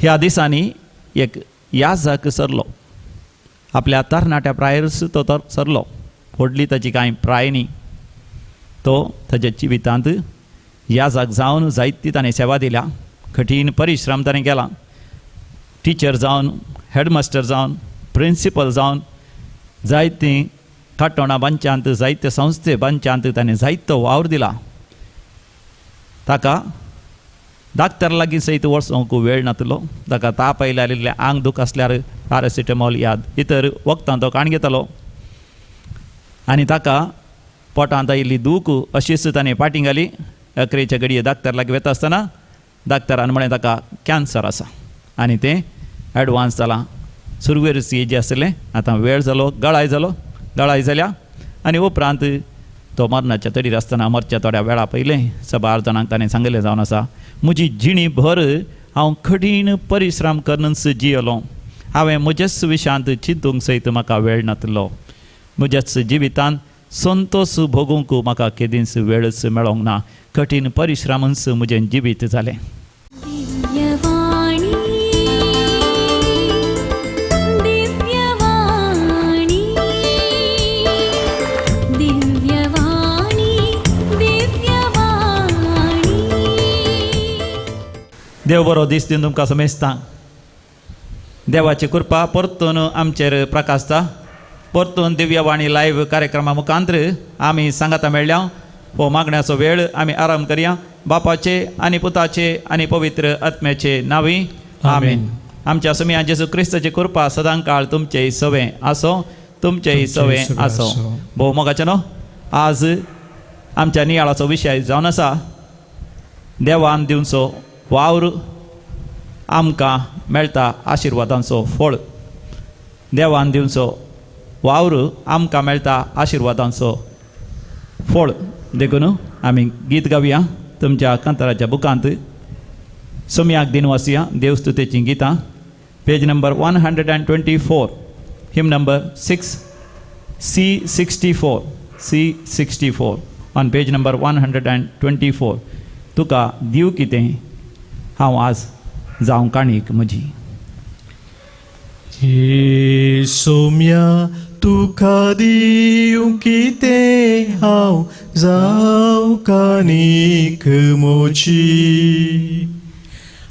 ह्या दिसांनी एक याजक सरलो. आपल्या तरणाट्या प्रायर्स तो तर सरलो. व्हडली ताची कांय प्राय न्ही. तो ताच्या जिवितांत याजक जावन जायती ताणें सेवा दिल्या. कठीण परिश्रम ताणें केला. टिचर जावन, हेडमास्टर जावन, प्रिंसिपल जावन, जायतीं काट्टोणां बांचांत, जायते संस्थे बांचांत ताणें जायतो वावर दिला. ताका डाक्टर लागीं सयत वचोंक वेळ नातलो. ताका ताप आयिल्ले, आंग दूख आसल्यार पॅरासिटामॉल याद इतर वखदां तो काण घेतालो. आनी ताका पोटांत आयिल्ली दूख अशीच ताणें फाटीं घाली. अकरेच्या घडये डाक्टर लागीं वता आसतना डाक्टरान म्हळें ताका कॅन्सर आसा आनी तें एडवान्स जालां. सुरवेर स्टेज आसलें. आतां वेळ जालो, गळाय जाल्या आनी उपरांत तो मरणाच्या तडीर आसतना मरच्या थोड्या वेळा पयलें सबार जाणांक ताणें सांगलें जावन आसा, म्हजी जिणी भर हांव कठीण परिश्रम करूनच जियेलो. हांवें म्हजेच विशयांत चिंतूंक सयत म्हाका वेळ नातलो. म्हज्याच जिवितांत संतोश भोगूंक म्हाका केदींच वेळच मेळोंक ना. कठीण परिश्रमांच म्हजें जिवीत जालें. देव बरो दीस दिवन तुमकां समेजता. देवाची कृपा परतून आमचेर प्रकाशता. परतून दिव्यवाणी लायव्ह कार्यक्रमा मुखांतर आमी सांगाता मेळ्ळ्या. हो मागण्याचो वेळ आमी आराम करया. बापाचे आनी पुताचे आनी पवित्र आत्म्याचे नांवी आमीन. आमच्या समिया जेजू क्रिस्ताची कृपा सदां काळ तुमचेय सवे आसो. तुमचेय सवे आसो. भोव मोगाचेनो, आज आमच्या नियाळाचो विशय जावन आसा देवान दिवचो वावर आमकां मेळटा आशिर्वादांचो फळ. देवान दिवचो वावर आमकां मेळटा आशिर्वादांचो फळ. देखून आमी गीत गावया तुमच्या कांताराच्या बुकांत. सोम्याक दिनवासिया देवस्तुतेचीं गितां, page number 124, him number 6, C64, C64 on page number 124. तुका दिव कितें हांव आज जावं काणीक म्हजी. हे सोम्या तुका दिवं कितें हांव जावं काणीक म्हजी.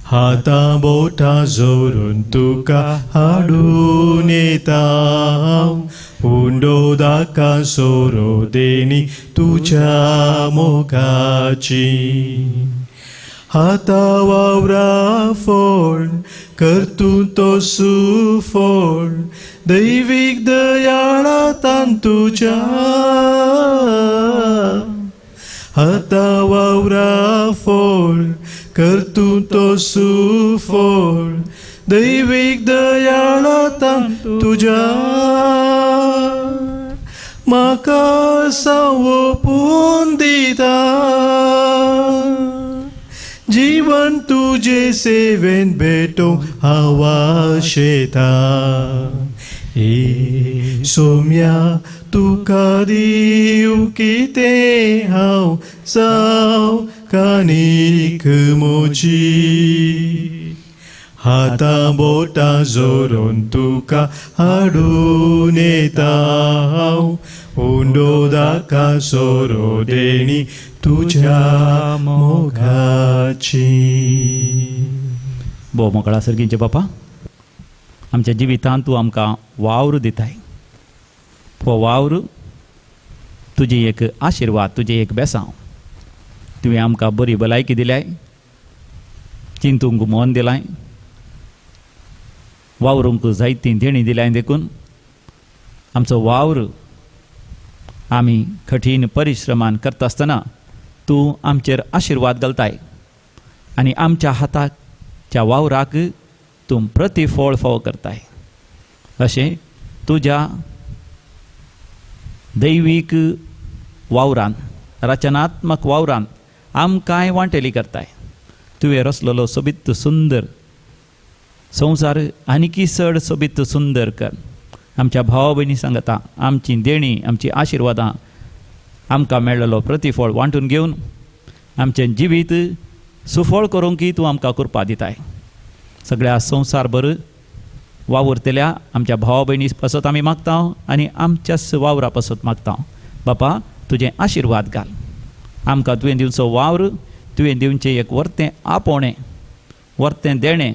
हातां बोटां जोडून तुका हाडून येता हांव. हुंडो दाका सोरो देणी तुज्या मोगाची. हाता वावरा फोड करतूं तो सुफोड. दैवीक दयाळा तान तुज्या. हाता वावरा फोड करतूं तो सुफोड. दैवीक दयाळा तान तुज्या. म्हाका सावपून दिता जीवन तुजे सेवेन भेटो हांव आशेता. हे सोम्या तुका दिवं कितें हांव जावं काणीक म्हजी. हातां बोटां जोडून तुका हाडून येता हांव. हुंडो दाका सोरो देणी तुज्या मोगाची. भोव मोकळा सर्गीचे बापा, आमच्या जिवितांत तूं आमकां वावर दिताय. हो वावर तुजी एक आशिर्वाद, तुजे एक बेसांव. तुवें आमकां बरी भलायकी दिल्याय, चिंतूंक मन दिलाय, वावरूंक जायतीं देणी दिल्याय. देखून आमचो वावर आमी कठीण परिश्रमान करता आसतना तूं आमचेर आशिर्वाद घालताय आनी आमच्या हाताच्या वावराक तूं प्रतिफळ फावो करताय. अशें तुज्या दैवीक वावरान, रचनात्मक वावरान आमकांय वांटेली करताय. तुवें रचलेलो सोबीत सुंदर संवसार आनीकी चड सोबीत सुंदर कर. आमच्या भावा भयणी सांगता आमची देणी, आमची आशिर्वादां आमकां मेळ्ळेलो प्रतिफळ वांटून घेवन आमचें जिवीत सुफळ करूंक तूं आमकां कृपा दिताय. सगळ्या संवसारभर वावुरतल्या आमच्या भावा भयणी पासत आमी मागता आनी आमच्याच वावरा पासत मागता. बापा तुजें आशिर्वाद घाल आमकां तुवें दिवचो वावर, तुवें दिवचें एक वर्तें आपोवणें, वर्तें देणें,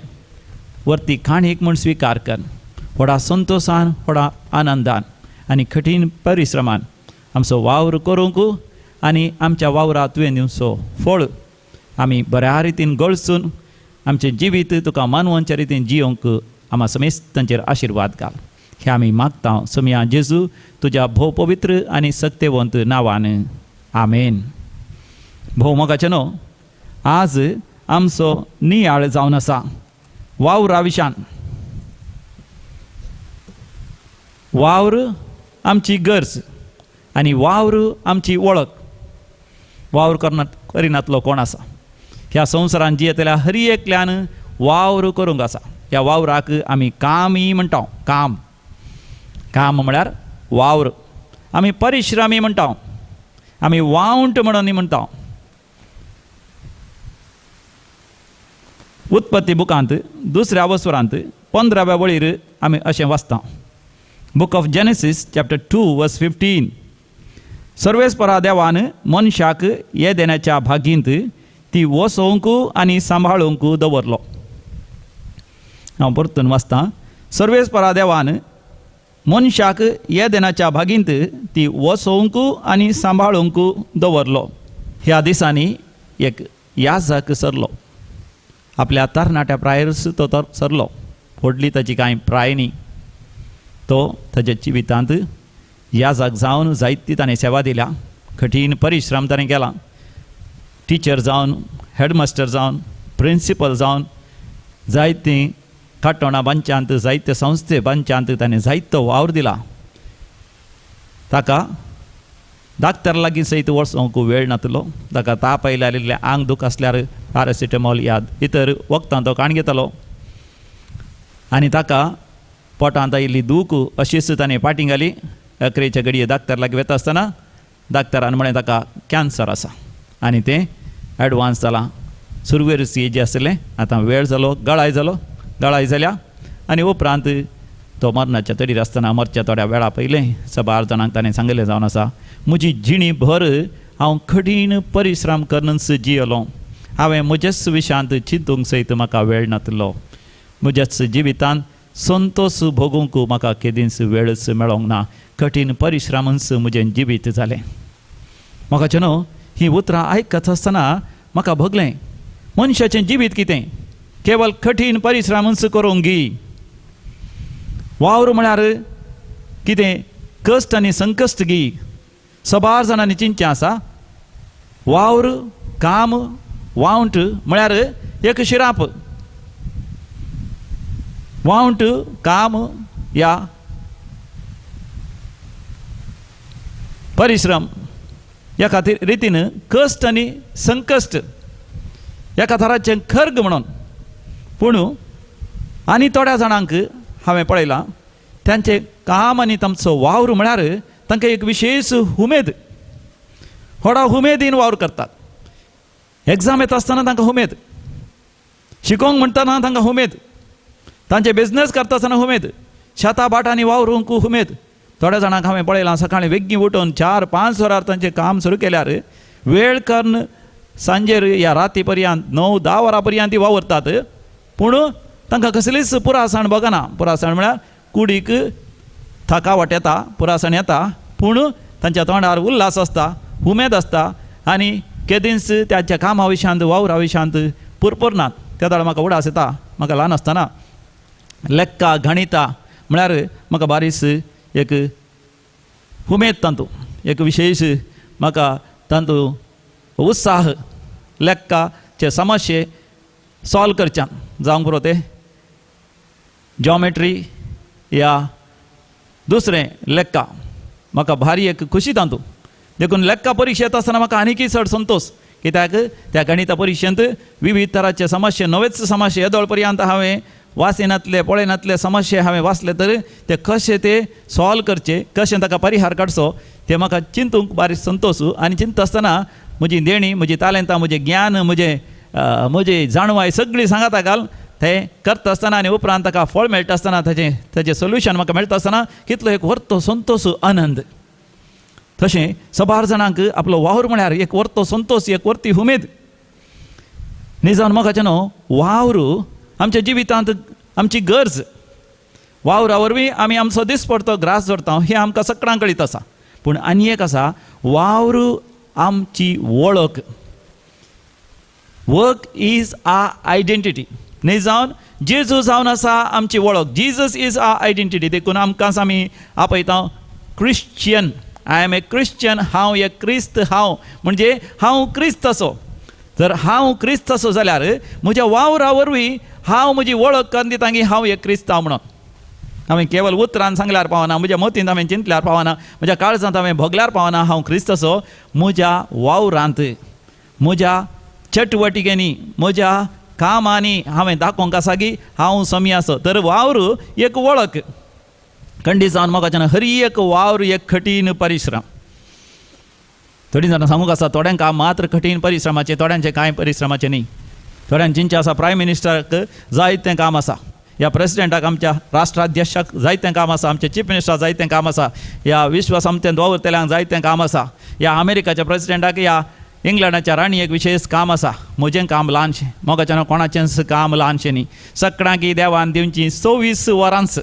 वर्ती खाणीक म्हूण स्विकार कर. व्हडा संतोशान, व्हडा आनंदान आनी कठीण परिश्रमान आमचो वावर करूंक आनी आमच्या वावराक तुवें दिवचो फळ आमी बऱ्या रितीन गळसून आमचें जिवीत तुका मानवांच्या रितीन जियोंक आम्हा समेस्तांचेर आशिर्वाद घाल. हे आमी मागता समिया जेजू तुज्या भोव पवित्र आनी सत्यवंत नांवान. आमेन. भोव मोगाचेनो, आज आमचो नियाळ जावन आसा वावरा विशान. वावर आमची गरज आनी वावर आमची वळख. वावर करिनातलो कोण आसा? ह्या संवसारान जियेतल्या हर एकल्यान वावर करूंक आसा. ह्या वावराक आमी कामी म्हणटा. काम काम म्हळ्यार वावर. आमी परिश्रमी म्हणटा, आमी वावंट म्हणून म्हणटा. उत्पत्ती बुकांत 2ऱ्या वसुरांत 15व्या वळीर आमी अशें वाचता. बुक ऑफ जेनेसीस चॅप्टर 2 वर्स 15. सर्वेस्परा देवान मनशाक येदेनाच्या भागींत ती वसोवंक आनी सांबाळूंक दवरलो. हांव परतून वाचता. सर्वेस्परा देवान मनशाक येदेनाच्या भागींत ती वसोवंक आनी सांबाळूंक दवरलो. ह्या दिसांनी एक याजक सरलो. आपल्या तरणाट्या प्रायर्स तो सरलो. व्हडली ताची कांय प्राय न्ही. तो ताच्या जिवितांत याजक जावन जायती ताणें सेवा दिल्या. कठीण परिश्रम ताणें केला. टिचर जावन, हेडमास्टर जावन, प्रिंसिपल जावन, जायतीं काट्टोणां बांचांत, जायते संस्थे बांचांत ताणें जायतो वावर दिला. ताका डाक्टर लागीं सयत वचोंक वेळ नातलो. ताका ताप आयिल्ले, आंग दूख आसल्यार पॅरासिटामॉल याद इतर वखदां तो काण घेतालो. आनी ताका पोटांत आयिल्ली दूख अशीच ताणें फाटीं घाली. अकरेच्या घडये डाक्टर लागीं वता आसतना डाक्टरान म्हळें ताका कॅन्सर आसा आनी तें एडवान्स जालां. सुरवेर स्टेज आसलें. आतां वेळ जालो, गळाय जाल्या आनी उपरांत तो मरणाच्या तडीर आसतना मरच्या थोड्या वेळा पयलें 6 जाणांक ताणें सांगलें जावन आसा, म्हजी जिणी भर हांव कठीण परिश्रम करूनच जियेलो. हांवें म्हजेच विशांत चिंतूंक सयत म्हाका वेळ नातलो. म्हज्याच जिवितांत संतोश भोगूंक म्हाका केदींच वेळच मेळोंक ना. कठीण परिश्रमांच म्हजें जिवीत जालें. म्हाका न्हू ही उतरां आयकत आसतना म्हाका भोगलें, मनशाचें जिवीत कितें? केवळ कठीण परिश्रमांच करूंक गी. वावर म्हळ्यार कितें? कश्ट आनी संकश्ट गी. 6 जाणांनी चिंतचें आसा. वावर, काम, वावंट म्हळ्यार एक शिराप. वावंट, काम या परिश्रम एका रितीन कश्ट आनी संकश्ट एका तराचें खर्ग म्हणून. पूण आनी थोड्या जाणांक हांवें पळयलां, तांचें काम आनी तांचो वावर म्हळ्यार तांकां एक विशेश उमेद. व्हडा उमेदीन वावर करतात. एग्जाम येता आसतना तांकां उमेद. शिकोवंक म्हणटना तांकां उमेद. तांचे बिझनेस करता आसतना उमेद. शेतां बाटांनी वावरूंक उमेद. थोड्या जाणांक हांवें पळयलां, सकाळीं बेगीन उठून 4-5 वरार तांचें काम सुरू केल्यार वेळ करून सांजेर या राती पर्यंत 9-10 वरां पर्यंत ती वावरतात. पूण तांकां कसलीच पुरासाण बगना. पुरासाण म्हळ्यार कुडीक थकावट येता, पुरासाण येता, पूण तांच्या तोंडार उल्हास आसता, उमेद आसता आनी केदींच त्याच्या कामा विशांत, वावरा विशांत पुरपुरनात. त्या दाळ म्हाका उडास येता. म्हाका ल्हान आसतना लेक्का, गणिता म्हळ्यार म्हाका बारीस एक उमेद तांतू, एक विशेश म्हाका तांतू उत्साह. लेक्काचे समस्ये सॉल्व करच्यान जावंक पुरो ते जॉमेट्री या दुसरें लेक्का म्हाका भारी एक खुशी तांतू. देखून लेक्का परिक्षा येता आसतना म्हाका आनीकय चड संतोश. कित्याक त्या गणिता परिक्षेंत विविध तरांचे समस्ये, नवेच समस्ये येदोळ पर्यंत हांवें वाचनातले, पळयनातले समस्ये हांवें वाचले, तर ते कशे ते सॉल्व करचे, कशें ताका परिहार काडचो ते म्हाका चिंतूंक बारीक संतोश. आनी चिंतता आसतना म्हजी देणी, म्हजी तालेंतां, म्हजें ज्ञान, म्हजे जाणवाय सगळीं सांगाता घाल ते करता आसतना आनी उपरांत ताका फळ मेळटा आसतना ताचें सोल्युशन म्हाका मेळटा आसतना कितलो एक वर्तो संतोश आनंद. तशें सबार जाणांक आपलो वावर म्हळ्यार एक वर्तो संतोश, एक वर्ती उमेद. न्ही जावन मोगाचें न्हू वावर आमच्या जिवितांत आमची गरज. वावरा वरवीं आमी आमचो दिसपडतो ग्रास जोडटा हें आमकां सगळ्यांक कळीत आसा. पूण आनी एक आसा, वावर आमची वळख. Work is a identity. न्ही जावन जेजू जावन आसा आमची वळख. Jesus is a identity. देखून आमकां आमी आपयता Christian. I am a Christian. हांव एक क्रिस्त. हांव म्हणजे हांव क्रिस्त असो. जर हांव क्रिस्त असो जाल्यार म्हज्या वावरा वरवीं हांव म्हजी वळख करून दिता की हांव एक क्रिस्तांव म्हणून. हांवें केवळ उतरान सांगल्यार पावना, म्हज्या मतींत हांवें चिंतल्यार पावना, म्हज्या काळजांत हांवें भोगल्यार पावना हांव क्रिस्त असो. म्हज्या वावरांत, म्हज्या चटवटिकेनी, म्हज्या कामांनी हांवें दाखोवंक आसा की हांव समी आसो. तर वावर एक वळख. खंडी जावन मोगाचें हर एक वावर एक कठीण परिश्रम. थोडी जाणां सांगूंक आसा थोड्यांक काम मात्र कठीण परिश्रमाचें, थोड्यांचें कांय परिश्रमाचें न्ही. थोड्यांचें आसा प्रायम मिनिस्टराक जायतें काम आसा, ह्या प्रेसिडेंटाक आमच्या राष्ट्राध्यक्षाक जायतें काम आसा, आमच्या चीफ मिनिस्टराक जायतें काम आसा, ह्या विश्वसंस्थेंत दवरतल्यांक जायतें काम आसा, ह्या अमेरिकाच्या प्रेसिडेंटाक ह्या इंग्लंडाच्या राणयेक विशेश काम आसा. म्हजें काम ल्हानशें. मोगाचें कोणाचेंच काम ल्हानशें न्ही. सगळ्यांक देवान दिवची 24 वरांच.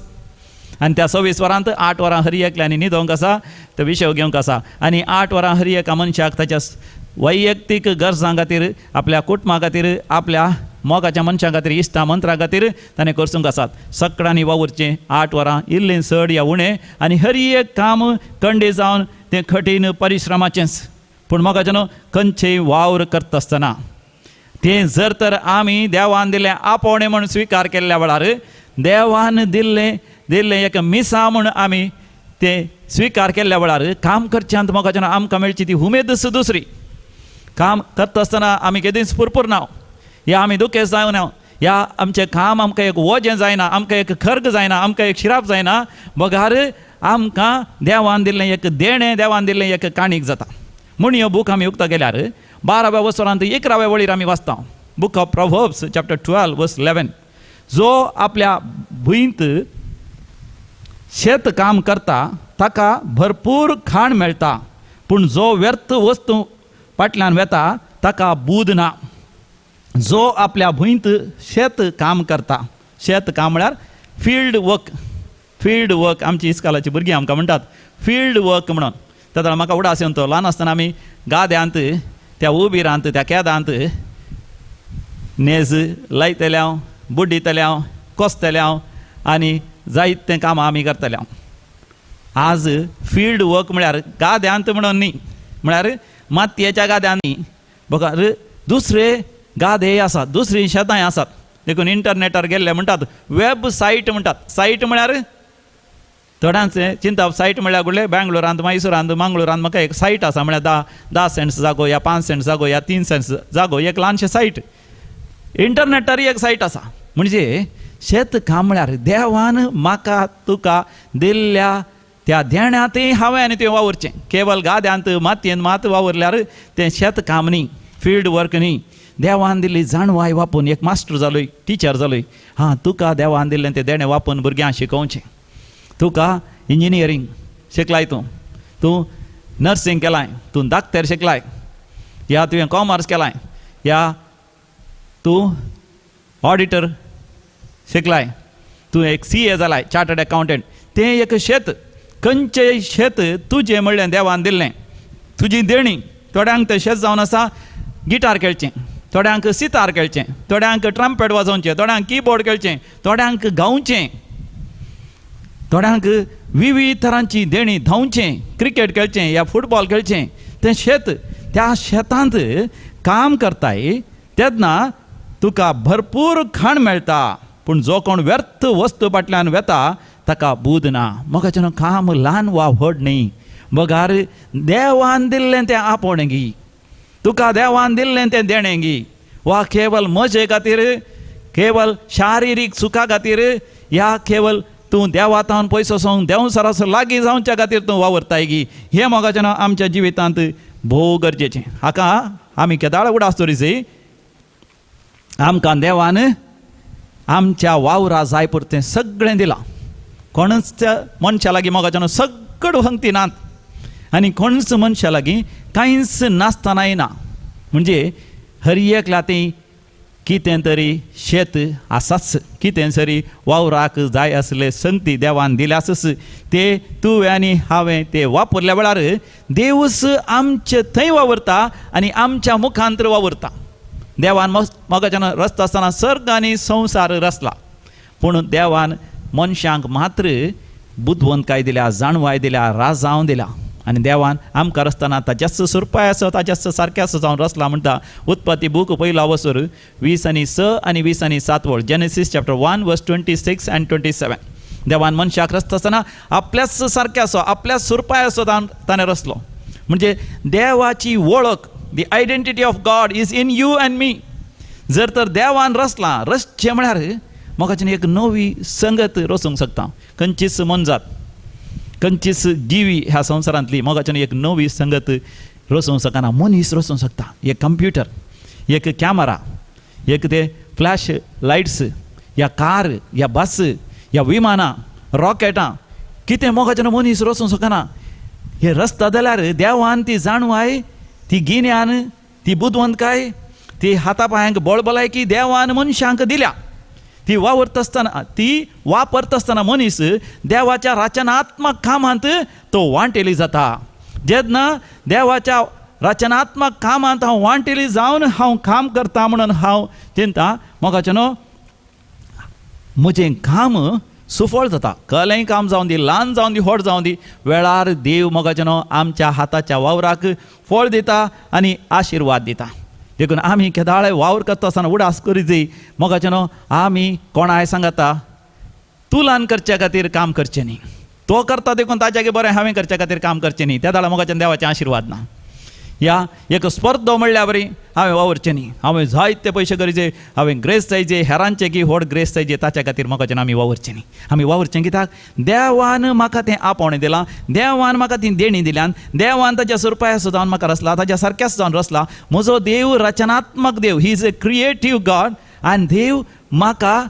आनी त्या 24 वरांत 8 वरां हरी एकल्यानी न्हिदोवंक आसा, तो विशय घेवंक आसा. आनी 8 वरां हरी एका मनशाक ताच्या वैयक्तीक गरजां खातीर, आपल्या कुटुंबा खातीर, आपल्या मोगाच्या मनशां खातीर, इश्टा मंत्रा खातीर ताणें करसूंक आसात. सगळ्यांनी वावुरचें 8 वरां, इल्लें चड या उणें. आनी हर एक काम खंडे जावन तें कठीण परिश्रमाचेंच. पूण मोगाचें न्हू खंयचेंय वावर करता आसतना तें जर तर आमी देवान दिल्लें आपोवणें म्हूण स्विकार केल्ल्या वेळार, देवान दिल्लें एक मिसा म्हूण आमी तें स्विकार केल्ल्या वेळार काम करच्यांत मोगाचें आमकां मेळची ती उमेदच दुसरी. काम करता आसतना आमी केदींच पुरपुरना, या आमी दुखेस जावं ना, या आमचें काम आमकां एक वजें जायना, आमकां एक खर्ग जायना, आमकां एक शिराप जायना. बगार आमकां देवान दिल्लें एक देणें, देवान दिल्लें एक काणीक जाता. म्हूण हो बूक आमी उक्तो गेल्यार 12व्या वसरांत 11व्या वळीर आमी वाचता. बूक ऑफ प्रोव्हर्ब्स चॅप्टर 12 वर्स 11. जो आपल्या भुंयत शेत काम करता ताका भरपूर खाण मेळटा, पूण जो व्यर्थ वस्तू फाटल्यान वेता ताका बूद ना. जो आपल्या भुंयत शेत काम करता, शेत काम म्हळ्यार फिल्ड वर्क. फिल्ड वर्क आमची इस्कालाची भुरगीं आमकां म्हणटात फिल्ड वर्क म्हणून. ताका म्हाका उडास येवन तो ल्हान आसतना आमी गाद्यांत, त्या उबिरांत, त्या केदांत नेज लायतल्या, बुड्डितल्या, कोसतल्या आनी जायतें कामां आमी करतल्या. आज फिल्ड वर्क म्हळ्यार गाद्यांत म्हणून न्ही, म्हळ्यार मातयेच्या गाद्यांत न्ही. बघार दुसरे गादे आसात, दुसरी शेतांय आसात. देखून इंटरनेटार गेल्ले म्हणटात वेबसायट म्हणटात. सायट म्हळ्यार थोड्यांचे चिंता सायट म्हळ्यार गुडले बेंगलोरांत, मैसुरांत, मंगळुरांत म्हाका एक सायट आसा म्हळ्यार 10 सेंट्स जागो, या 5 सेंट्स जागो, या 3 सेंट्स जागो, एक ल्हानशें सायट. इंटरनेटार एक सायट आसा. म्हणजे शेत काम म्हळ्यार देवान म्हाका तुका दिल्ल्या त्या देण्यातय हांवें आनी तें वावरचें. केवळ गाद्यांत मातयेन मात वावरल्यार तें शेत काम न्ही, फिल्ड वर्क न्ही. देवान दिल्ली जाणवाय वापरून एक मास्टर जालोय, टिचर जालोय. हां, तुका देवान दिल्लें तें देणें वापरून भुरग्यांक शिकोवचें. तुका इंजिनियरींग शिकलाय, तूं नर्सींग केलाय, तूं दाक्तर शिकलाय, या तुवें कॉमर्स केलाय, या तूं ऑडिटर शिकलाय, तूं एक CA जालाय, चार्टर्ड अकावंटंट. तें एक शेत. खंयचेंय शेत तुजें म्हणलें देवान दिल्लें, तुजी देणी. थोड्यांक तें शेत जावन आसा गिटार खेळचें, थोड्यांक सितार खेळचें, थोड्यांक ट्रम्पेट वाजोवचें, थोड्यांक कीबोर्ड खेळचें, थोड्यांक गावचें, थोड्यांक विविध तरांची देणी, धांवचें, क्रिकेट खेळचें, या फुटबॉल खेळचें. तें शेत. त्या शेतांत काम करताय तेन्ना तुका भरपूर खाण मेळटा, पूण जो कोण व्यर्थ वस्तू फाटल्यान वेता ताका बूद ना. मोगाचें काम ल्हान वा व्हड न्ही. बगार देवान दिल्लें तें आपोवणें गी, तुका देवान दिल्लें तें देणें गी. वा केवळ मजे खातीर, केवळ शारिरीक सुखा खातीर, या केवळ तूं देवातान पयसो सोंग देंवसरास लागीं जावच्या खातीर तूं वावरताय गी. हें मोगाचें आमच्या जिवितांत भोव गरजेचें. हाका आमी केदाळ उडास तोरीसी आमकां देवान आमच्या वावरा जाय पुरतें सगळें दिलां. कोणच त्या मनशा लागीं मोगाच्यान सगळं हंगती नात आनी कोणच मनशा लागीं कांयच नासतानाय ना. म्हणजे हर एक लाती कितें तरी शेत आसाच, कितें तरी वावराक जाय आसले संगती देवान दिल्यासच ते तुवें आनी हांवें ते वापरल्या वेळार देवूच आमचे थंय वावरता आनी आमच्या मुखांतर वावरता. देवान मोगाच्यान रचता आसतना सर्ग आनी संवसार रचला, पूण देवान मनशांक मात्र बुदवंतकाय दिल्या, जाणवाय दिल्या, राजांव दिल्या. आनी देवान आमकां रचतना ताच्याच सुरपाय आसा, ताच्याच सारकें आसा जावन रचला म्हणटा उत्पत्ती बूक पयला वसर 20:6 आनी 20:7 जेनेसीस चॅप्टर 1 वर्स 26 and 27. देवान मनशाक रचता आसतना आपल्याच सारकें आसो, आपल्याच सुरपाय आसो ताणें रचलो. म्हणजे देवाची वळख, the identity of God is in you and me. जर तर देवान रचलां, रचचें म्हळ्यार मोगाच्यान एक नवी संगत रचूंक शकता. खंयचीच मनजात, खंयचीच जिवी ह्या संवसारांतली मोगाच्यान एक नवी संगत रचूंक शकना. मनीस रचूंक शकता. एक कंप्युटर, एक कॅमेरा, एक ते फ्लॅश लायट्स, या कार, या बस, या विमानां, रॉकेटां, कितें मोगाच्यान मनीस रचूंक शकना. हे रचता जाल्यार देवान ती जाणवाय, ती गिन्यान, ती बुदवंतकाय, ती हातापांयांक बळबलायकी देवान मनशांक दिल्या. ती वावरता आसतना, ती वापरता आसतना मनीस देवाच्या रचनात्मक कामांत तो वांटेली जाता. जेन्ना देवाच्या रचनात्मक कामांत हांव वांटेली जावन हांव काम करता म्हणून हांव चिंता मोगाच्यान म्हजें काम सुफळ जाता. कलें काम जावन दी, ल्हान जावन दी, व्हड जावन दी, वेळार देव मोगाच्यान आमच्या हाताच्या वावराक फळ दिता आनी आशिर्वाद दिता. देखून आमी केदाळे वावर करता आसतना उडास करी जाय. मोगाच्यान आमी कोणाय सांगता तुलान करचे खातीर काम करचें न्ही, तो करता देखून ताच्यागे बरें हांवें करचे खातीर काम करचें न्ही. त्या दाळा मोगाच्यान देवाचें आशिर्वाद ना. या एक स्पर्धो म्हणल्या बरी हांवें वावरचें न्ही, हांवें जायते पयशे गरजे, हांवें ग्रेस जायचे, हेरांचे की व्हड ग्रेस जायचे, ताच्या खातीर मोगाच्यान आमी वावरचें न्ही. आमी वावरचें कित्याक देवान म्हाका तें आपोवणें दिलां, देवान म्हाका ती देणी दिल्यान, देवान ताच्या सुरपाय जावन म्हाका रचला, ताच्या सारक्याच जावन रचला. म्हजो देव रचनात्मक देव, he is a creative God. आनी देव म्हाका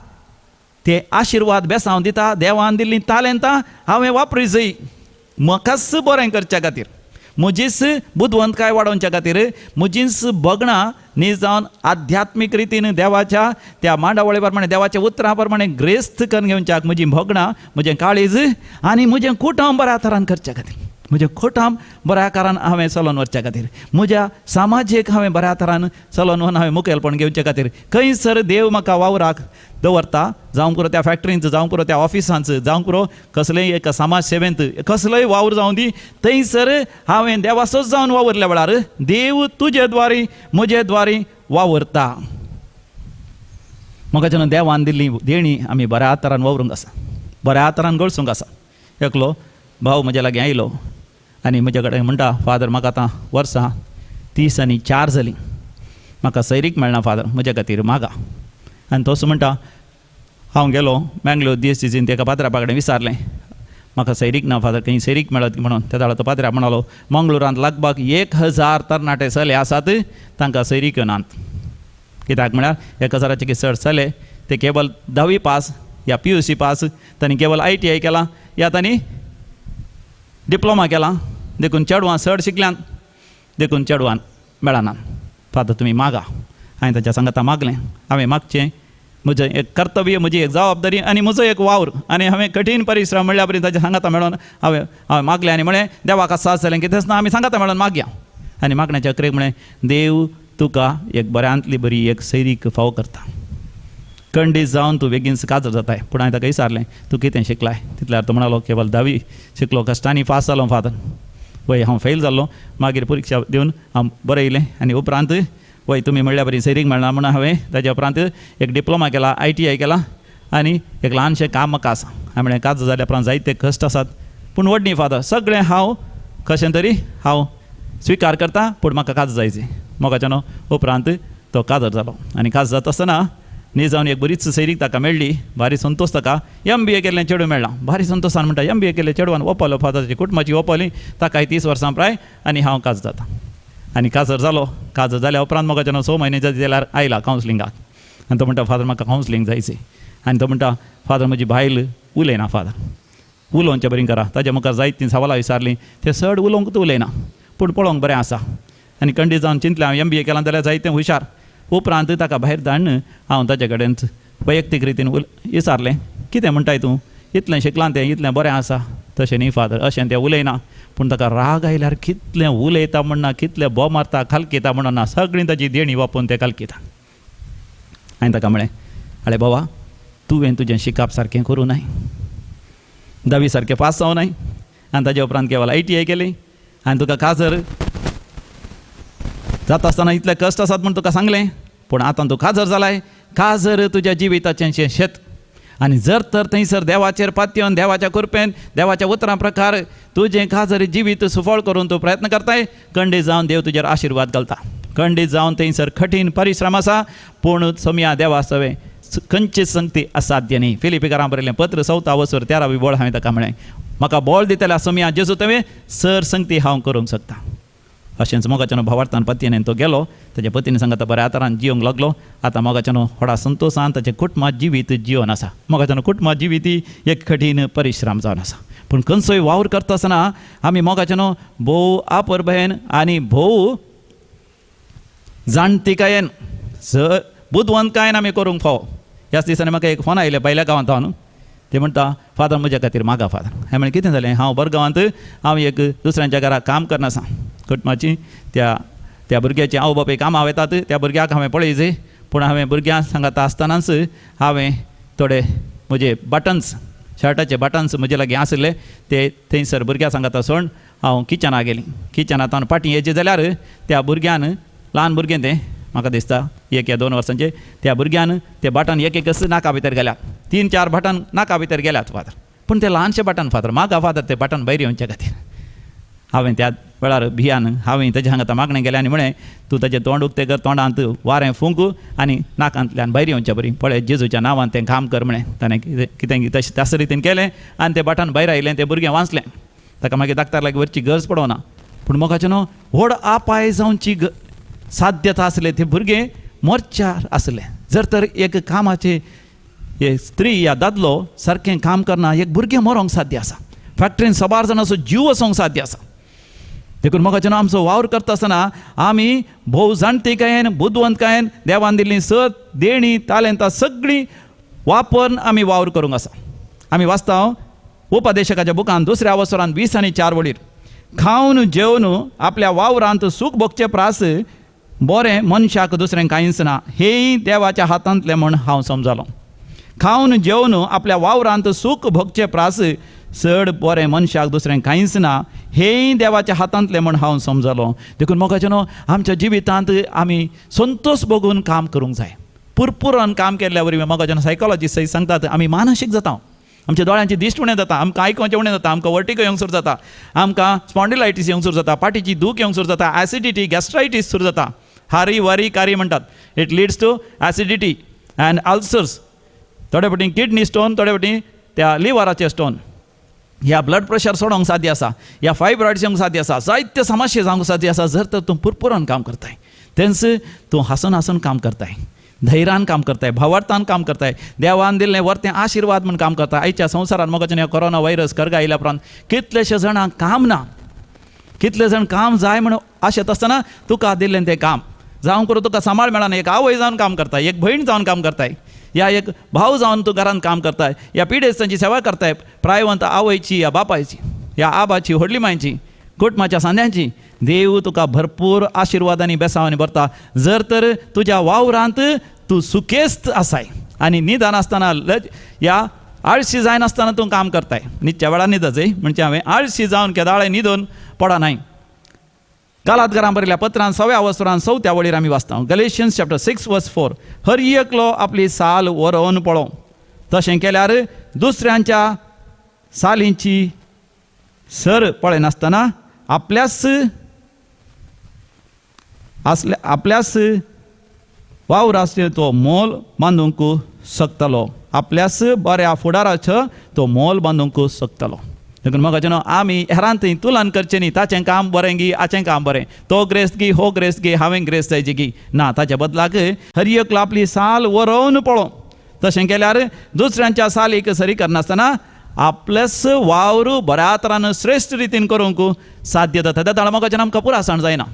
ते आशिर्वाद बेसांव दिता. देवान दिल्लीं तालेंतां हांवें वापरूंक जाय म्हाकाच बरें करच्या खातीर, म्हजीच बुदवंतकाय वाडोवच्या खातीर, म्हजीच भगणां न्ही जावन आध्यात्मीक रितीन देवाच्या त्या मांडावळे प्रमाणे, देवाच्या उतरां प्रमाणे ग्रेस्त करून घेवच्याक म्हजीं भगणां, म्हजें काळीज आनी म्हजें कुटुंब बऱ्या तरान करच्या खातीर, म्हजें कुटुंब बऱ्या तरान हांवें चलोवन व्हरच्या खातीर, म्हज्या समाजीक हांवें बऱ्या तरान चलोवन व्हरून हांवें मुखेलपण घेवच्या खातीर खंयसर देव म्हाका वावराक दवरता. जावं पुरो त्या फॅक्टरींत, जावं पुरो त्या ऑफिसांत, जावं पुरो कसलेय एका समाज सेवेंत, कसलोय वावर जावं दी, थंयसर हांवें देवाचोच जावन वावरल्या वेळार देव तुजे द्वारे, म्हजे द्वारे वावरता. मोगाच्यान देवान दिल्ली देणी आमी बऱ्या तरान वावरूंक आसा, बऱ्या तरान गळसूंक आसा. एकलो भाव म्हज्या लागीं आयलो आनी म्हजे कडेन म्हणटा, फादर म्हाका आतां वर्सां 30 जालीं, म्हाका सैरीक मेळना फादर, म्हजे खातीर मागा. आनी तोच म्हणटा, हांव गेलो मँगलोर DSCCन तेका पाद्रापा कडेन विचारलें, म्हाका सैरीक ना फादर, खंय सैरीक मेळत म्हणून. त्या दाळा तो पाद्र्याक म्हणालो, मंगळुरांत लागभग 1000 तरणाटे चले आसात, तांकां सैरीक नात. कित्याक म्हळ्यार 1000चे चड चले ते केवल 10वी पास या PUC पास, तांणी केवल ITI केला, या तांणी डिप्लोमा केला, देखून चेडवां चड शिकल्यान, देखून चेडवान मेळना. फादर तुमी मागा. हांवें ताच्या सांगाता मागलें. हांवें मागचें म्हजें एक कर्तव्य, म्हजी एक जबाबदारी आनी म्हजो एक वावर, आनी हांवें कठीण परिश्रम म्हणल्या बरी ताच्या सांगाता मेळोन हांवें मागलें. आनी म्हळें देवाक साथ जालें, कितेंच ना आमी सांगाता मेळोन मागया. आनी मागण्याच्या अखेरेक म्हळें, देव तुका एक बऱ्यांतली बरी एक सैरीक फावो करता. कंडीस जावन तूं बेगीन काजर जाताय. पूण हांवें ताका विचारलें, तूं कितें शिकलाय? तितल्यार तो म्हणालो, केवल 10वी शिकलो, कश्टांनी पास जालो फादर. वय हांव फेल जाल्लो, मागीर परिक्षा दिवन हांव बरें येयलें. आनी उपरांत वय तुमी म्हणल्या बरी सैरीक मेळना म्हणून हांवें ताच्या उपरांत एक डिप्लोमा केला, ITI केला, आनी एक ल्हानशें काम म्हाका आसा. हांवें म्हळें, काज जाल्या उपरांत जायते कश्ट आसात, पूण व्हड न्ही फादर, सगळें हांव कशें तरी हांव स्विकार करता, पूण म्हाका काज जायची. मोगाच्यान उपरांत तो काजर जालो. आनी काज जाता आसतना न्ही जावन एक बरीच सैरीक ताका मेळ्ळी. भारी संतोश ताका. MBA केल्लें चेडूं मेळ्ळां. भारी संतोशान म्हणटा, MBA केल्लें चेडवान ओपलो फादराची कुटुंबाची ओपली, ताकाय 30 वर्सां प्राय, आनी हांव काज जाता. आनी काजर जालो. काजर जाल्या उपरांत मोगाच्यान 6 म्हयने जाल्यार आयला कावन्सिलिंगाक. आनी तो म्हणटा, फादर म्हाका कावन्सिलींग जायचें. आनी तो म्हणटा फादर म्हजी बायल उलयना फादर उलोवचें बरें करा. ताज्या मुखार जायतीं सवालां विचारलीं ते चड उलोवंकूच उलयना पूण पळोवंक बरें आसा. आनी खंडीत जावन चिंतलें हांव MBA केलां जाल्यार जायतें हुशार. उपरांत ताका भायर धाडन हांव ताजे कडेन वैयक्तीक रितीन विचारलें कितें म्हणटाय तूं इतलें शिकलां तें इतलें बरें आसा. तशें न्ही फादर अशें तें उलयना पूण ताका राग आयल्यार कितलें उलयता म्हणना कितलें बो मारता खालकिता म्हणना सगळीं ताची देणी वापरून तें खालकिता. हांवें ताका म्हळें आरे बाबा तुवें तुजें शिकप सारकें करूं नाय 10वी सारकें पास जावं नाय आनी ताजे उपरांत केवळ ITI केली आनी तुका काजर जाता आसतना इतले कश्ट आसात म्हूण तुका सांगलें पूण आतां तूं काजर जालाय. काजर तुज्या जिविताचें शेत आनी जर तर थंयसर देवाचेर पातयेवन देवाच्या कृपेन देवाच्या उतरां प्रकार तुजें काजर जिवीत सुफळ करून तूं प्रयत्न करताय खंडीत जावन देव तुजेर आशिर्वाद घालता. खंडीत जावन थंयसर कठीण परिश्रम आसा पूण सोम्या देवा सवे खंयची संगती असाध्य न्ही. फिलिपिकारां बरयलें पत्र 4 वचूर 13वी बोळ हांवें ताका म्हळें म्हाका बोळ दितल्या सोम्या जेजू तुवें सर संगती हांव करूंक शकता. अशेंच मोगाच्यान भावार्थान पत्नीन तो गेलो ताच्या पत्नीन सांगता बरें आतां जियोंक लागलो. आतां मोगाच्यान व्हडा संतोशान ताचें कुटुंबात जिवीत जिवन आसा. मोगाच्यान कुटुंबात जिवीत एक कठीण परिश्रम जावन आसा पूण खंयचोय वावर करता आसतना आमी मोगाच्यान भोव आपर बहन आनी भोव जाणटेकायेन बुदवंतकायेन आमी करूंक फाव. ह्याच दिसांनी म्हाका एक फोन आयले पयल्या गांवांत हांव ते म्हणटा फादर म्हज्या खातीर मागा फादर. हांवें म्हळें कितें जालें हांव बरगांवांत हांव एक दुसऱ्यांच्या घरा काम करना आसा कुटुंबाची त्या भुरग्याची आवय बापूय कामां वतात त्या भुरग्याक हांवें पळयचें पूण हांवें भुरग्यांक सांगता आसतनाच हांवें थोडे म्हजे बटन्स शर्टाचे बटन्स म्हजे लागीं आसले ते थंयसर भुरग्याक सांगता सोड हांव किचनाक गेलीं. किचनांत हांव फाटीं येचें जाल्यार त्या भुरग्यान ल्हान भुरगें तें म्हाका दिसता 1 या 2 वर्सांचें त्या भुरग्यान ते बटन एक नाका भितर गेल्यात 3-4 बटन नाका भितर गेल्यात फादर पूण ते ल्हानशें बटन फादर म्हाका फादर ते बटन भायर येवचे खातीर. हांवें त्या वेळार भियान हांवें ताजे हांगा मागणें गेलें आनी म्हळें तूं ताजें तोंड उक्तें कर तोंडांत वारें फूंक आनी नाकांतल्यान भायर येवचें बरी पळय जेजूच्या नांवान तें काम कर म्हणें. ताणें कितें तशें त्याच रितीन केलें आनी तें बटन भायर आयलें तें भुरगें वाचलें. ताका मागीर दाक्तार लागीं व्हरची गरज पडोना पूण मोगाचें न्हू व्हड आपाय जावची साध्यता आसले ते भुरगें मोर्चार आसलें. जर तर एक कामाचे स्त्री या दादलो सारकें काम करना एक भुरगें मरोंक साध्य आसा. फॅक्टरीन 100 जाणांचो जीव वचोंक साध्य आसा. देखून मोगाचें आमचो वावर करता आसतना आमी भोव जाणटेकायेन बुदवंतकायेन देवान दिल्लीं सत देणी तालेंतां सगळीं वापरून आमी वावर करूंक आसा. आमी वाचता उपदेशकाच्या बुकान 2ऱ्या वसरान 20 आनी 4 वळीर खावन जेवन आपल्या वावरांत सूख भोगचें प्रास बरें मनशाक दुसरें कांयच ना हेय देवाच्या हातांतलें म्हण हांव समजलो. खावन जेवन आपल्या वावरांत सूख भोगचें प्रास चड बरें मनशाक दुसरें कांयच ना हेय देवाच्या हातांतलें म्हण हांव समजलो. देखून मोगाचें न्हू आमच्या जिवितांत आमी संतोश भोगून काम करूंक जाय. पुरपुरान काम केल्ल्या वरवीं मोगाचें सायकोलॉजिस्ट सांगतात आमी मानसीक जाता आमच्या दोळ्यांची दिश्ट उणें जाता आमकां आयकोवचें उणें जाता आमकां वर्टिगो येवंक सुरू जाता आमकां स्पॉन्डिलायटीस येवंक सुरू जाता पाटीची दूख येवंक सुरू जाता ॲसिडिटी गॅस्ट्रायटीस सुरू जाता. हारी वारी कारी म्हणटात it leads to acidity and ulcers. थोडे फावटी किडनी स्टोन थोडे फावटी त्या लिव्हराचे स्टोन ह्या ब्लड प्रेशर सोडोंक साध्य आसा ह्या फायब्रॉइड्स येवंक साध्य आसा जायते समस्या जावंक साध्य आसा. जर तर तूं पुरपुरान काम करताय तेंच तूं हांसून हांसून काम करताय धैर्यान काम करताय भावार्थान काम करताय देवान दिल्लें वर्तें आशिर्वाद म्हूण काम करता. आयच्या संवसारान मोगाचें कोरोना व्हायरस करगा आयल्या उपरांत कितलेशे जाणांक काम ना कितले जाण काम जाय म्हूण आशेत आसतना तुका दिल्लें तें काम जावं करून तुका सांबाळ मेळना. एक आवय जावन काम करताय एक भयण जावन काम करताय या एक भाव जावन तूं घरांत काम करताय या पिडेस्तांची सेवा करताय प्रायवंत आवयची या बापायची या आबाची व्हडली मांयची कुटुंबाच्या सांद्यांची देव तुका भरपूर आशिर्वादांनी बेसांवांनी भरता. जर तर तुज्या वावरांत तूं सुखेस्त आसाय आनी निदान आसतना या आळशी जायनासतना तूं काम करताय न्हिदच्या वेळार न्हिदचय म्हणजे हांवें आळशी जावन केदाळे न्हिदून पडनाय. गालातकारां बरयल्या पत्रांत 6व्या वसरान 4थ्या वळीर आमी वाचता गलेशियन्स चॅप्टर 6:4 हर एकलो आपली साल वरोवन पळोव तशें केल्यार दुसऱ्यांच्या सालींची सर पळयनासतना आपल्यास वावराचें तो मोल बांदूंक शकतलो आपल्यास बऱ्या फुडाराचो तो मोल बांदूंक शकतलो. देखून मोगाचें न्हू आमी हेरांतय तुलन करचें न्ही ताचें काम बरें गी हाचें काम बरें तो ग्रेस्त गी हो ग्रेस्त गी हांवें ग्रेस्त जायची गी ना ताच्या बदलाक हर एकलो आपली साल वरोवन पळोव तशें केल्यार दुसऱ्यांच्या सालीक सरी करनासतना आपलेस वावर बऱ्या तरान श्रेश्ठ रितीन करूंक साध्य जाता. त्या तळमगाच्यान आमकां पुरासाण जायना.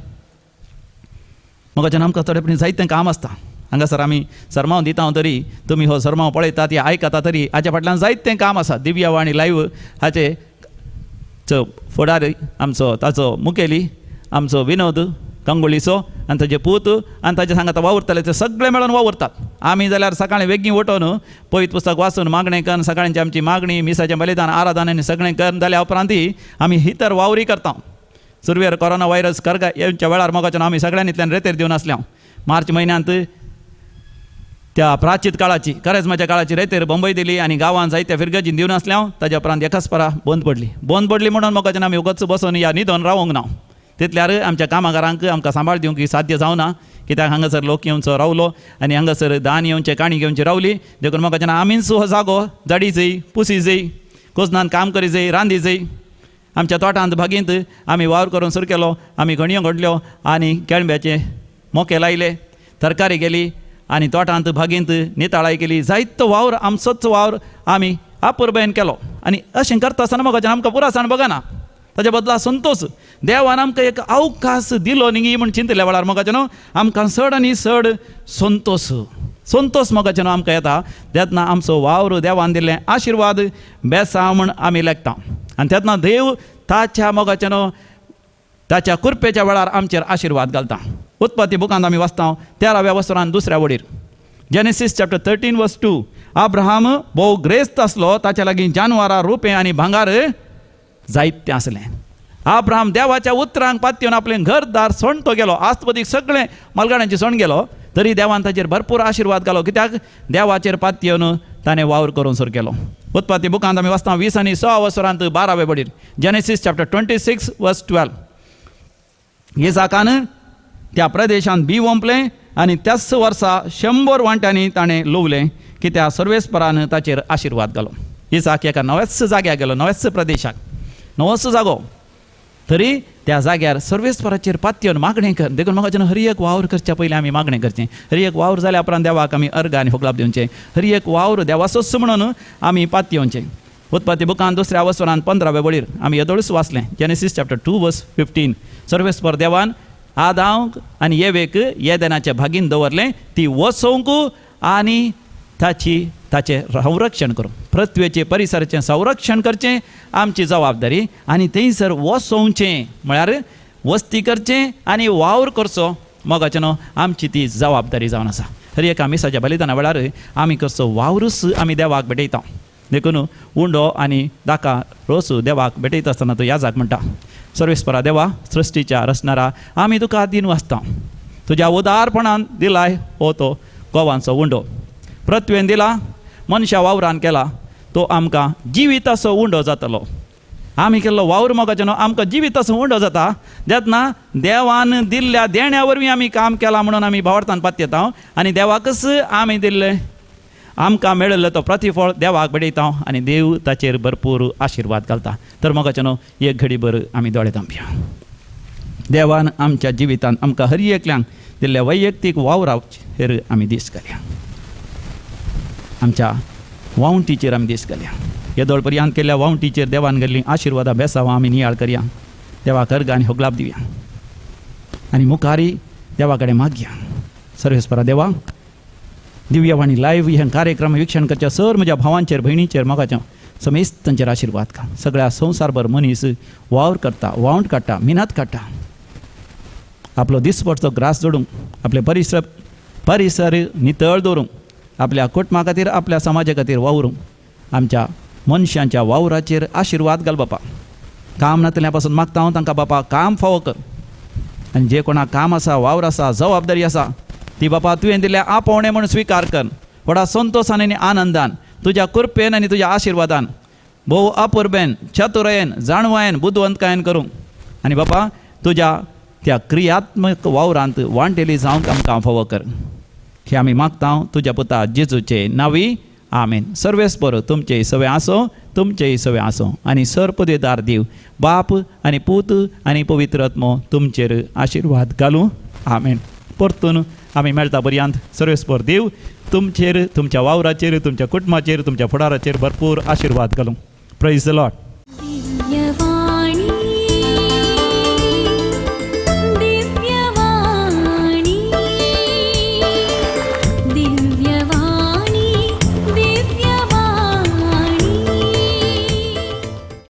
मगाच्यान आमकां थोडेपणी जायतें काम आसता. हांगासर आमी सरमाव दिता तरी तुमी हो सरमाव पळयतात या आयकता तरी हाच्या फाटल्यान जायतें काम आसा. दिव्यवाणी लायव्ह हाचे फुडारी आमचो ताचो मुखेली आमचो विनोद कंगुळीचो आनी ताचे पूत आनी ताचे सांगात वावुरताले ते सगळे मेळून वावुरतात. आमी जाल्यार सकाळीं बेगीन उठोन पयत पुस्तक वाचून मागणें करून सकाळची आमची मागणी मिसाचें बलिदान आराधन आनी सगळें करून जाल्या उपरांतूय आमी हितर वावरी करता. सुरवेर कोरोना व्हायरस करगा येवच्या वेळार मोगाच्यान आमी सगळ्यांनीतल्यान रेतेर दिवन आसल्या. मार्च म्हयन्यांत त्या प्राचीत काळाची करेजमाच्या काळाची रेतेर बंबय दिली आनी गांवांत जायत्या फिरगजीन दिवन आसल्या. ताच्या उपरांत एकाच परा बंद पडली म्हणून मोगाच्यान आमी उगच बसून या न्हिदोन रावूंक ना. तितल्यार आमच्या कामागारांक आमकां सांबाळ दिवंक साध्य जावना. कित्याक हांगासर लोक येवचो रावलो आनी हांगासर दान येवचे काणी घेवची रावली. देखून मोगाच्यान आमीच हो जागो जाडी जई पुसी जई कोजनान काम करी जई रांदी जई. आमच्या तोटांत भागींत आमी वावर करून सुरू केलो. आमी गणयो घडल्यो आनी केळंब्याचे मोके लायले, तरकारी गेली आनी तोटांत भागींत निताळाय केली. जायतो वावर आमचोच वावर आमी आपुरबायेन केलो. आनी अशें करता आसतना मोगाच्यान आमकां पुरासाण बगना. ताच्या बदला संतोश देवान आमकां एक अवकाश दिलो न्ही म्हूण चिंतल्या वेळार मोगाच्यान आमकां चड आनी चड संतोश मोगाच्यान आमकां येता. तेन्ना आमचो वावर देवान दिल्लें आशिर्वाद बेसा म्हूण आमी लेखता. आनी तेन्ना देव ताच्या मोगाच्यान ताच्या कृपेच्या वेळार आमचेर आशिर्वाद घालता. उत्पत्ती बुकांत आमी वाचता 13व्या वसरान 2ऱ्या वडीर जेनेसीस चॅप्टर 13 वर्स 2. अब्राहम भोव ग्रेस्त आसलो. ताच्या लागीं जानवरां रुपें आनी भांगार जायतें आसलें. अब्राहम देवाच्या उतरांक पातयेवन आपलें घरदार सोडतो गेलो. आस्तपदीक सगळें मालगाड्यांची सोडून गेलो तरी देवान ताचेर भरपूर आशिर्वाद घालो. कित्याक देवाचेर पातयेवन ताणें वावर करून सुरू केलो. उत्पत्ती बुकांत आमी वाचता 20 आनी 6 वसरांत 12वे वडीर जेनेसीस चॅप्टर 26 वर्स 12. इसाकान त्या प्रदेशांत बी वंपलें आनी त्याच वर्सा 100 वांट्यांनी ताणें लुवलें. कित्याक सर्वेस्परान ताचेर आशिर्वाद घालो. इसाक एका नव्याच जाग्यार गेलो, नव्याच प्रदेशाक, नवोच जागो. तरी त्या जाग्यार सर्वेस्पराचेर पातयेवन मागणें कर. देखून म्हाका हर एक वावर करच्या पयलीं आमी मागणें करचें. हर एक वावर जाल्या उपरांत देवाक आमी अर्घ आनी फोगलाप दिवचें. हर एक वावर देवाचोच म्हणून आमी पातयेवचें. उत्पत्ती बुकांत 2ऱ्या वसरांत 15वे वडीर आमी येदोळूच वाचलें जेनेसीस चॅप्टर 2 वर्स 15. सर्वेस्पर देवान आदांक आनी येवेक येदेनाचे भागीन दवरलें ती वसोवंक आनी ताचें संरक्षण करूं. पृथ्वेचे परिसराचें संरक्षण करचें आमची जबाबदारी आनी थंयसर वसोवचें म्हळ्यार वस्ती करचें आनी वावर करचो मोगाच्यान आमची ती जबाबदारी जावन आसा. हर एका मिसाच्या बलिदाना वेळार आमी कसो वावरूच आमी देवाक भेटयता. देखून उंडो आनी दाका रोस देवाक भेटयता आसतना तो याजाक म्हणटा सर्वेस्परा देवा सृश्टीच्या रचणारा आमी तुका दिन वाचता. तुज्या उदारपणान दिलाय हो तो गोवांचो उंडो. पृथ्वेन दिला, मनशा वावरान केला, तो आमकां जिविताचो उंडो जातलो. आमी केल्लो वावर मोगाच्यान आमकां जिविताचो उंडो जाता. तेन्ना देवान दिल्ल्या देण्या वरवीं आमी काम केलां म्हणून आमी भावार्थान पातयता आनी देवाकच आमी दिल्ले आमकां मेळिल्लो तो प्रतिफळ देवाक भेटयता आनी देव ताचेर भरपूर आशिर्वाद घालता. तर मोगाच्यान एक घडीभर आमी दोळे धांपया. देवान आमच्या जिवितांत आमकां हर एकल्यांक दिल्ल्या वैयक्तीक वावराचेर आमी दीस घालया. आमच्या वावंटीचेर आमी दीस घालया. येदोळ पर्यंत केल्ल्या वावंटीचेर देवान गेल्लीं आशिर्वादां बेसांवां आमी नियाळ करया. देवाक अर्घ आनी होगलाप दिवया आनी मुखारी देवा कडेन मागया. सर्वेस्परा देवा दिव्यवाणी लायव्ह हे कार्यक्रम विक्षण करच्या सर म्हज्या भावांचेर भयणीचेर मोगाच्या समेस्त तांचेर आशिर्वाद घाल. सगळ्या संवसारभर मनीस वावर करता, वावंट काडटा, मिनात काडटा. आपलो दिसपटचो ग्रास जोडूंक, आपले परिसर नितळ दवरूंक, आपल्या कुटुंबा खातीर, आपल्या समाजा खातीर वावरूंक आमच्या मनशांच्या वावराचेर आशिर्वाद घाल बापा. काम नातल्या पासून मागता हांव तांकां बापा काम फावो कर. आनी जे कोणाक काम आसा, वावर आसा, जबाबदारी आसा ती बापा तुवें दिल्या आपोवणें म्हूण स्विकार कर. व्हडा संतोशान आनी आनंदान तुज्या कृपेन आनी तुज्या आशिर्वादान भोव अपुरबेन, चतुरयेन, जाणवायेन, बुद्धवंतकायेन करूंक आनी बापा तुज्या त्या क्रियात्मक वावरांत वांटेली जावंक आमकां फावो कर. हे आमी मागता तुज्या पुता जेजूचे नांवी आमेन. सर्वेस्पर तुमचे सवे आसो, तुमचेय सवे आसो आनी सर्पदेदार देव बाप आनी पूत आनी पवित्र आत्मो तुमचेर आशिर्वाद घालूं आमेन. परतून आमी मेळटा पर्यंत सर्वेस्पर देव तुमचेर तुमच्या वावराचेर तुमच्या कुटुंबाचेर तुमच्या फुडाराचेर भरपूर आशिर्वाद घालूं. Praise the Lord.